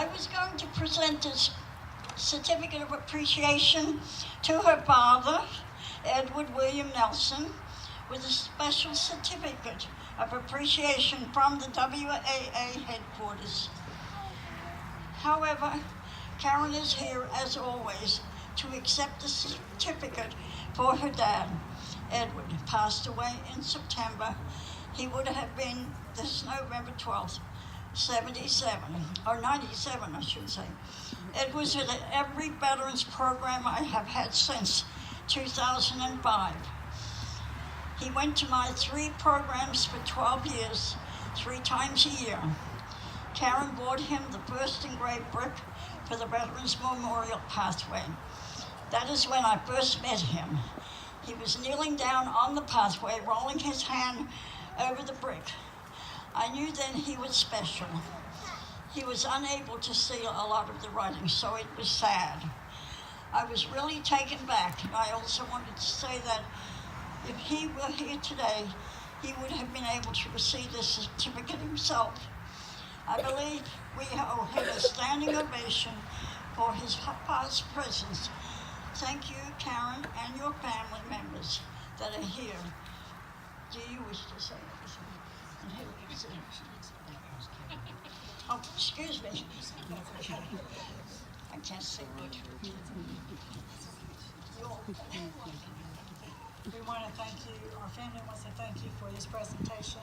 I was going to present this certificate of appreciation to her father, Edward William Nelson, with a special certificate of appreciation from the WAA headquarters. However, Karen is here, as always, to accept the certificate for her dad. Edward passed away in September. He would have been this November 12th, 77, or 97, I should say. Ed was at every veterans program I have had since 2005. He went to my 3 programs for 12 years, 3 times a year. Karen bought him the first engraved brick for the Veterans Memorial Pathway. That is when I first met him. He was kneeling down on the pathway, rolling his hand over the brick. I knew then he was special. He was unable to see a lot of the writing, so it was sad. I was really taken back, and I also wanted to say that if he were here today, he would have been able to receive this certificate himself. I believe we owe him a standing ovation for his past presence. Thank you, Karen, and your family members that are here. Do you wish to say anything? Oh, excuse me. I can't see good. We want to thank you, our family wants to thank you for this presentation,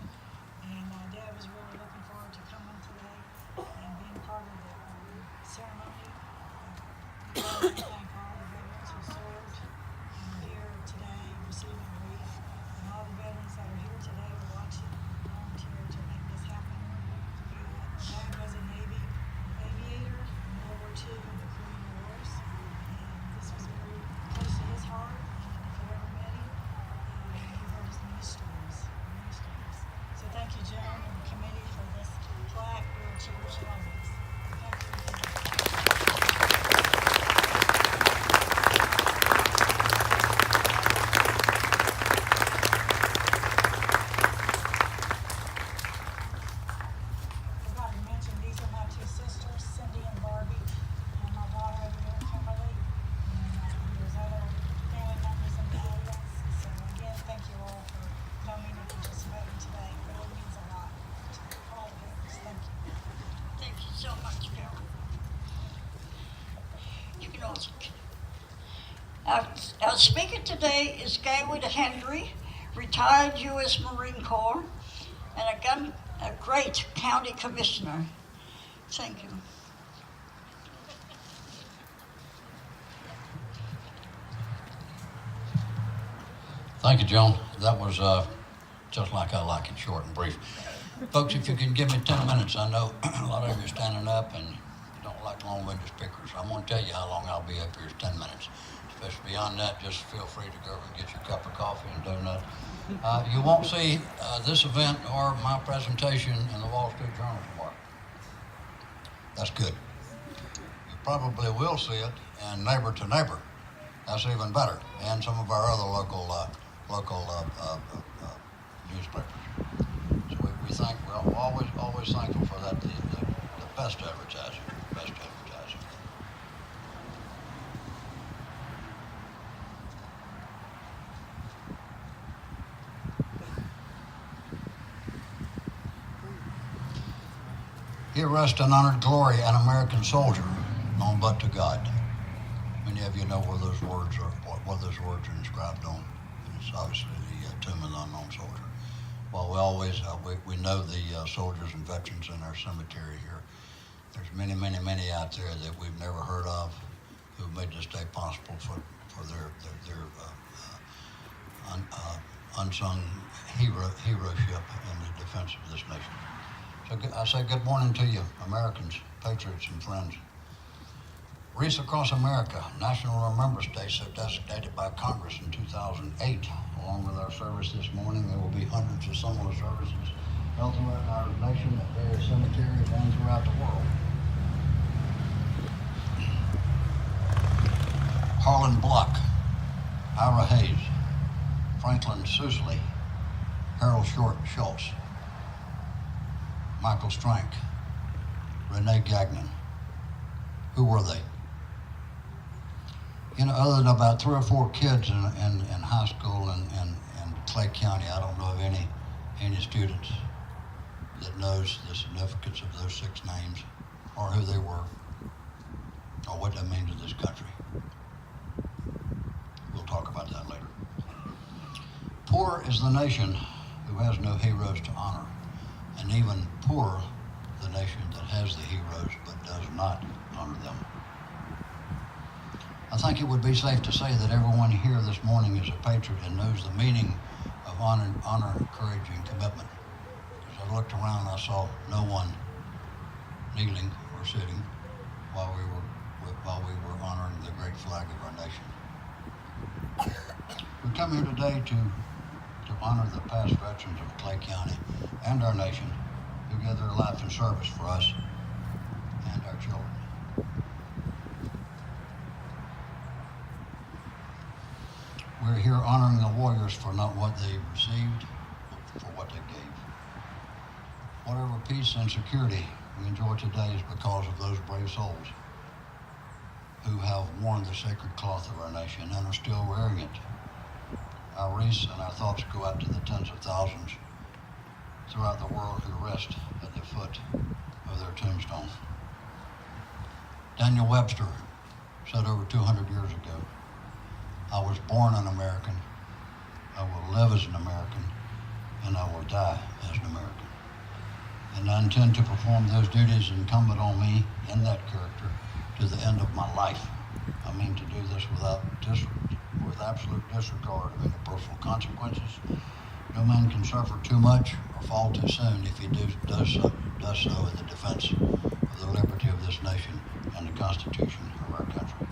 and Dad was really looking forward to coming today and being part of the ceremony. We want to thank all the veterans who served and are here today receiving a wreath, and all the veterans that are here today are watching, volunteer to make this happen. Dad was a Navy aviator in World War II in the Korean Wars, and this was very close to his heart. So thank you, Joan, and the committee for this plaque. We will cherish it always. Thank you. I forgot to mention, these are my 2 sisters, Cindy and Barbie, and my daughter over there, Kimberly, and there's other family members in the audience. So again, thank you all for coming and participating today. It really means a lot to all of us. Thank you. Thank you so much, Karen. You can also. Our speaker today is Gayward Hendry, retired U.S. Marine Corps, and a great county commissioner. Thank you. Thank you, Joan. That was just like I like it, short and brief. Folks, if you can give me 10 minutes, I know a lot of you are standing up and you don't like long-winded speakers. I'm going to tell you how long I'll be up here is 10 minutes. Especially beyond that, just feel free to go over and get your cup of coffee and donut. You won't see this event or my presentation in the Wall Street Journal tomorrow. That's good. You probably will see it in Neighbor to Neighbor. That's even better. And some of our other local newspapers. So we're always thankful for that, the best advertising, Here rests in honored glory an American soldier, known but to God. Many of you know where those words are, what those words are inscribed on. It's obviously the tomb of the unknown soldier. Well, we know the soldiers and veterans in our cemetery here. There's many out there that we've never heard of who made this day possible for their unsung heroship in the defense of this nation. So I say good morning to you, Americans, patriots, and friends. Wreaths across America, National Remembrance Day, so designated by Congress in 2008. Along with our service this morning, there will be hundreds of similar services held throughout our nation at various cemeteries and throughout the world. Harlan Block, Ira Hayes, Franklin Sousley, Harold Schultz, Michael Strank, Renee Gagnon, Who were they? You know, other than about 3 or 4 kids in high school in Clay County, I don't know of any students that knows the significance of those 6 names or who they were or what they mean to this country. We'll talk about that later. Poor is the nation who has no heroes to honor, and even poorer the nation that has the heroes but does not honor them. I think it would be safe to say that everyone here this morning is a patriot and knows the meaning of honor, courage, and commitment. As I looked around, I saw no one kneeling or sitting while we were honoring the great flag of our nation. We come here today to honor the past veterans of Clay County and our nation who gave their life in service for us and our children. We're here honoring the warriors for not what they received, but for what they gave. Whatever peace and security we enjoy today is because of those brave souls who have worn the sacred cloth of our nation and are still wearing it. Our wreaths and our thoughts go out to the tens of thousands throughout the world who rest at the foot of their tombstone. Daniel Webster said over 200 years ago, "I was born an American, I will live as an American, and I will die as an American." And I intend to perform those duties incumbent on me in that character to the end of my life. I mean to do this with absolute disregard of any personal consequences. No man can suffer too much or fall too soon if he does so in the defense of the liberty of this nation and the Constitution of our country.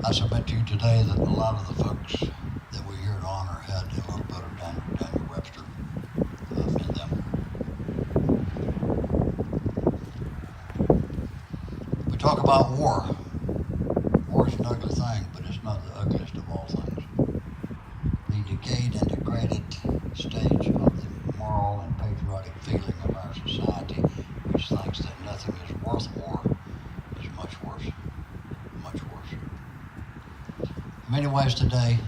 I submit to you today that a lot of the folks that we're here to honor had a little bit of Daniel Webster in them. We talk about war. War is an ugly thing, but it's not the ugliest of all things. The decayed and degraded stage of the moral and patriotic feeling of our society, which thinks that nothing is worth war, is much worse. Much worse. In many ways today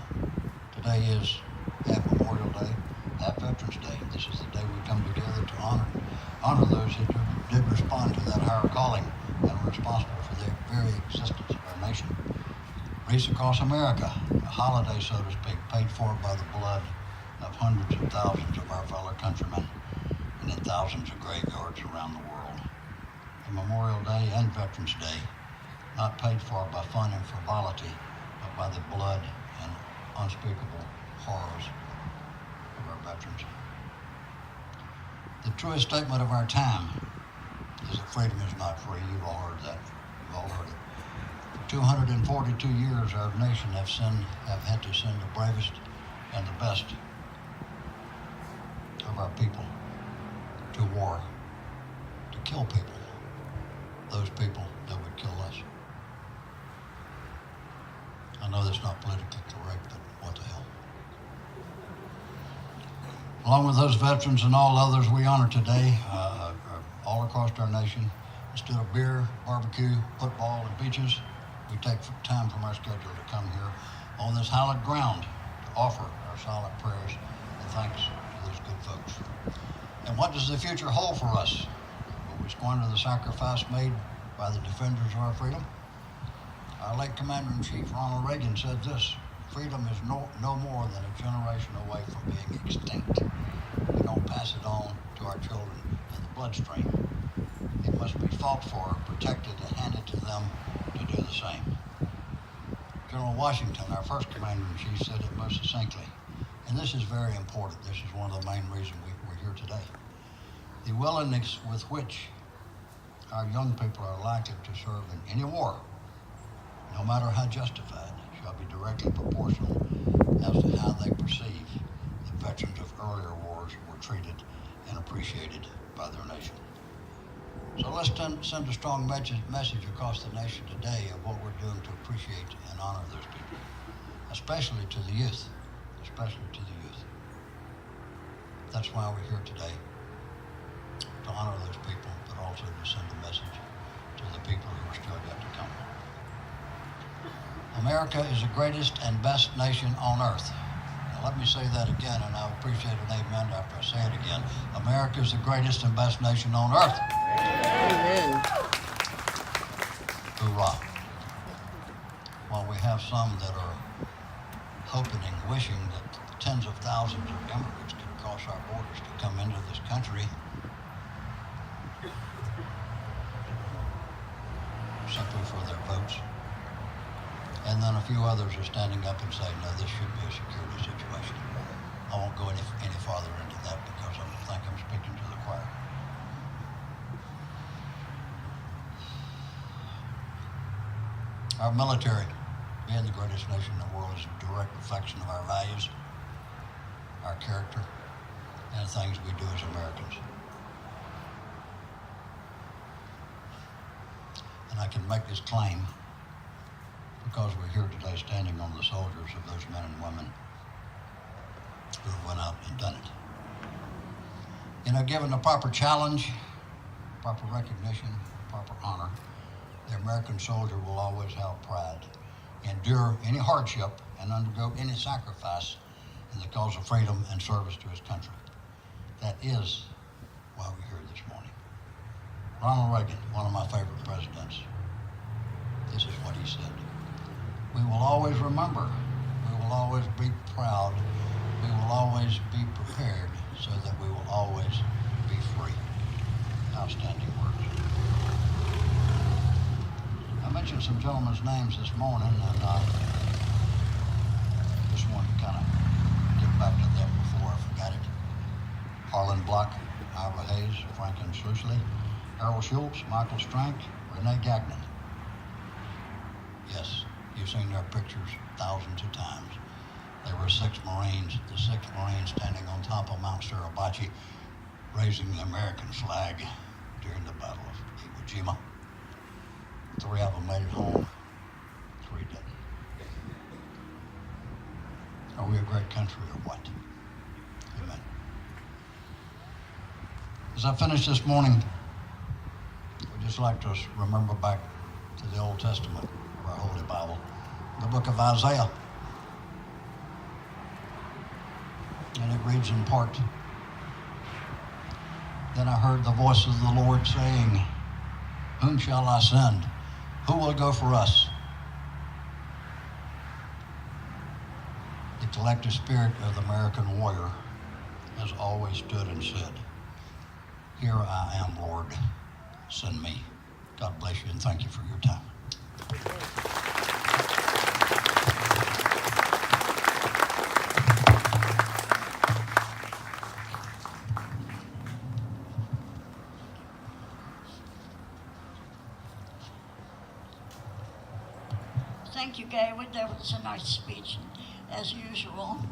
is half Memorial Day, half Veterans Day. This is the day we come together to honor those who did respond to that higher calling and are responsible for the very existence of our nation. Wreaths across America, a holiday, so to speak, paid for by the blood of hundreds of thousands of our fellow countrymen and in thousands of graveyards around the world. And Memorial Day and Veterans Day, not paid for by fun and frivolity, but by the blood and unspeakable horrors of our veterans. The truest statement of our time is that freedom is not free. You've all heard that. You've all heard it. For 242 years, our nation have had to send the bravest and the best of our people to war, to kill people, those people that would kill us. I know that's not politically correct, but what the hell. Along with those veterans and all others we honor today, all across our nation, instead of beer, barbecue, football, and beaches, we take time from our schedule to come here on this hallowed ground to offer our silent prayers and thanks to those good folks. And what does the future hold for us? Will we squander the sacrifice made by the defenders of our freedom? Our late Commander-in-Chief, Ronald Reagan, said this: "Freedom is no more than a generation away from being extinct. We don't pass it on to our children in the bloodstream. It must be fought for, protected, and handed to them to do the same." General Washington, our first Commander-in-Chief, said it most succinctly, and this is very important. This is one of the main reasons we're here today. The willingness with which our young people are likely to serve in any war, no matter how justified, shall be directly proportional as to how they perceive that veterans of earlier wars were treated and appreciated by their nation. So let's send a strong message across the nation today of what we're doing to appreciate and honor those people, especially to the youth, That's why we're here today, to honor those people, but also to send a message to the people who are still yet to America is the greatest and best nation on earth. Now let me say that again, and I'll appreciate an amen after I say it again. America is the greatest and best nation on earth. Amen. Hoorah. While we have some that are hoping and wishing that tens of thousands of immigrants could cross our borders to come into this country, simply for their votes. And then a few others are standing up and saying, no, this should be a security situation. I won't go any farther into that because I think I'm speaking to the choir. Our military, being the greatest nation in the world, is a direct reflection of our values, our character, and the things we do as Americans. And I can make this claim because we're here today standing on the shoulders of those men and women who have went out and done it. You know, given the proper challenge, proper recognition, proper honor, the American soldier will always have pride, endure any hardship, and undergo any sacrifice in the cause of freedom and service to his country. That is why we're here this morning. Ronald Reagan, one of my favorite presidents, this is what he said. We will always remember, we will always be proud, we will always be prepared so that we will always be free. Outstanding words. I mentioned some gentlemen's names this morning, and just wanted to kind of get back to them before I forgot it. Harlan Block, Ira Hayes, Franklin Sluisley, Errol Schultz, Michael Strank, Renee Gagnon. Yes, you've seen their pictures thousands of times. They were 6 Marines, the 6th Marine standing on top of Mount Suribachi, raising the American flag during the Battle of Iwo Jima. 3 of them made it home, 3 didn't. Are we a great country or what? Amen. As I finish this morning, we'd just like to remember back to the Old Testament of our Holy Bible, the book of Isaiah. And it reads in part, "Then I heard the voice of the Lord saying, Whom shall I send? Who will go for us?" The collective spirit of the American warrior has always stood and said, "Here I am, Lord, send me." God bless you and thank you for your time. Thank you, Gayward. That was a nice speech, as usual.